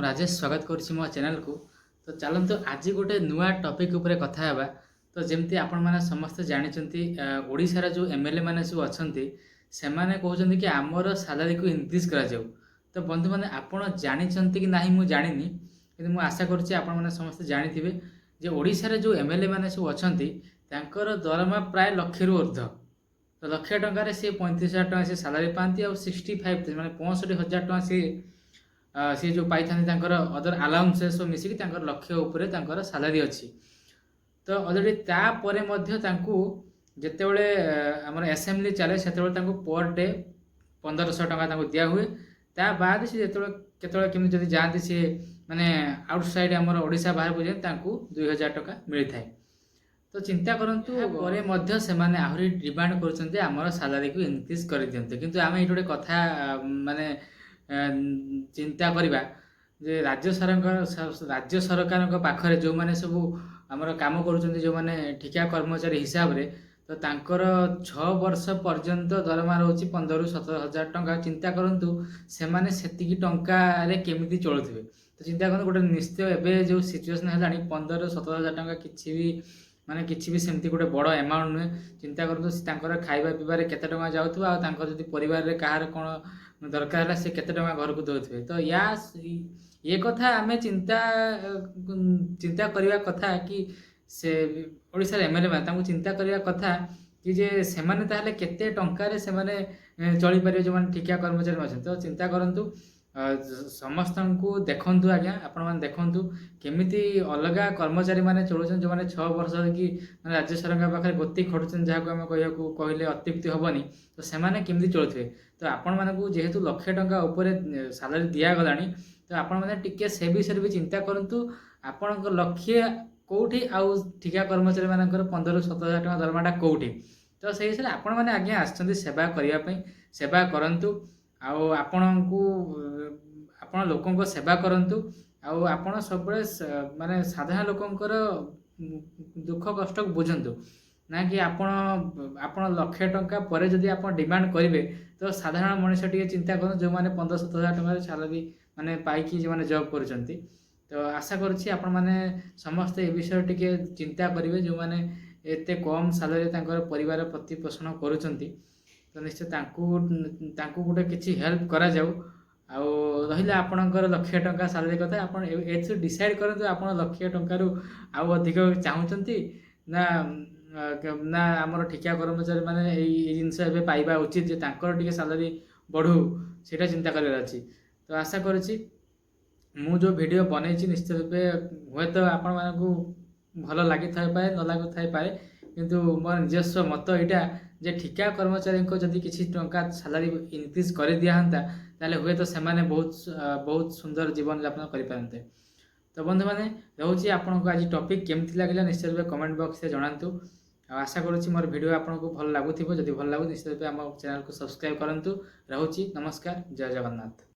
राजेश स्वागत करुच्ची मो चैनल को। तो चलतु आज गोटे नुआ टॉपिक उपरे कथा हेबा। तो जमती आपण माने समस्त जानिचंती ओडिसा जो एमएलए माने सब अछंती से माने कहउचंती कि हमर सैलरी को इंक्रीज करा जाऊ। तो बंधु माने आपण जानिचंती कि नाही मु जानिनी, किंतु मु आशा करुच्ची आपण माने समस्त जानिथिबे जे ओडिसा रे जो एमएलए माने सब अछंती तांकर दरमा प्राय लाख रु ऊर्ध्व। तो लाख टंका रे से 35,000 टंका से सैलरी पांती और 65 माने 65,000 टंका से जो पाई अदर अलाउंसेस मिसिकी लक्ष्य उपरे सैलरी अच्छी। तो ऑलरेडी तापर जितेबले आमर असेंबली चले से पर डे 1500 टंका दिया हुए। ता बाद से केतବେଳେ केमी जदि जाती सी माने आउटसाइड आमर ओडिशा बाहर को जाए 2000 टंका मिल थाए। तो चिंता करंतु से माने आहरी डिमांड करछन्ते आमर सैलरी को इंक्रीज कर दियंते। किंतु आमे एटोडे कथा माने चिंता करवा जे राज्य सरकार पाखरे जो माने सब आमर काम करुछन्ते जो माने ठिका कर्मचारी हिसाब रे, तो तांकर 6 वर्ष पर्यंत दरमा रहउची 15 रु 17,000 टंका। चिंता करंतु से माने सेतिकी टंका रे केमिति चलुथिबे। तो चिंता करंतु गोटे निश्चय एबे जो सिचुएशन हेलानी 15 रु 17,000 टंका किछि भी सेमती गोटे बड़ अमाउंट नुहे। चिंता करंतु तांकर खाइबा पीबारे केते टंका जाउथबा आ तांकर जदि परिवार रे काहार कोन दरकार है से केते टंका घर को दउथबे। तो ये कथा आमे चिंता करवा कथा कि से ओडिसा एमएलए माने तांको चिंता करवा कथा कि जे से माने ताहले केते टंका रे से माने चली परिबे जो माने ठिका कर्मचारी अछन। तो चिंता करंतु समस्त को देखंतु आज्ञा आपण माने देखंतु केमिति अलगा कर्मचारी माने चलुछन जो माने 6 वर्ष कि माने राज्य सरकार पाखरे गोती खडुछन जाहा को हम कहले अत्युक्ति होबनी। तो से माने केमिति चलुथबे। तो आपण माने को जेहेतु लाख टंका ऊपर सैलरी दिया गलानी, तो आपण माने टिके से विषय भी चिंता करंतु आपण को लक्ष्य कोठी आउ ठिका कर्मचारी मानकर 15 रु 17,000 टंका दरमाटा कोठी। तो से हिसाब आपण माने आज्ञा आछंती सेवा करिया पई सेवा करंतु आउ आपण लोकन को सेवा करंतु आउ आपण सब माने साधारण लोकंकर दुख कष्ट को बुझंतु ना कि आपण लाख टंका पर जदि आपण डिमांड करेंगे तो साधारण मनुष्य टी चिंता कर जो मैंने 15-17,000 टंका सैलरी माने पाई जो मैंने जॉब कर। तो आशा करुच्ची आपण माने समस्त ए विषय टी चिंता करेंगे जो मैंने एते कम सैलरी परिवार प्रतिपोषण करुँच। तो निश्चय तांकू गोटे किसी हेल्प करा जाऊ। आउ रहिला आपणकर लाख टंका सैलरी कथा आपण एथु डिसाइड करंतु आपण लाख टंका रु आउ अधिक चाहूचंती ना ना आमर ठिका कर्मचारी माने ए जिनस एबे पाइबा उचित जे तांकर टिके सैलरी बढ़ू सेटा चिंता करबार अछि। तो आशा करुच्ची मु जो वीडियो बनैछि निश्चित रूपे हुए तो आपण मानकु भल लागि थाय पाए न लागु थाय पाए, किंतु मोर निजस्व मत एटा जे ठिका कर्मचारी को जदि किछि टंका सैलरी इंक्रीज कर दिया हंता ताले हुए तो से माने बहुत सुंदर जीवन यापन करि पारंते। तो बंधु माने रहउछि आपण को आज टॉपिक केमथि लागला निश्चित रूपे कमेंट बॉक्स रे जणांतु। आशा करुच्ची मोर वीडियो आपन को भल लागुथिबो। जदि भल लागु निश्चित रूपे हम चैनल को सब्सक्राइब करंतु। रहउछि नमस्कार, जय जगन्नाथ।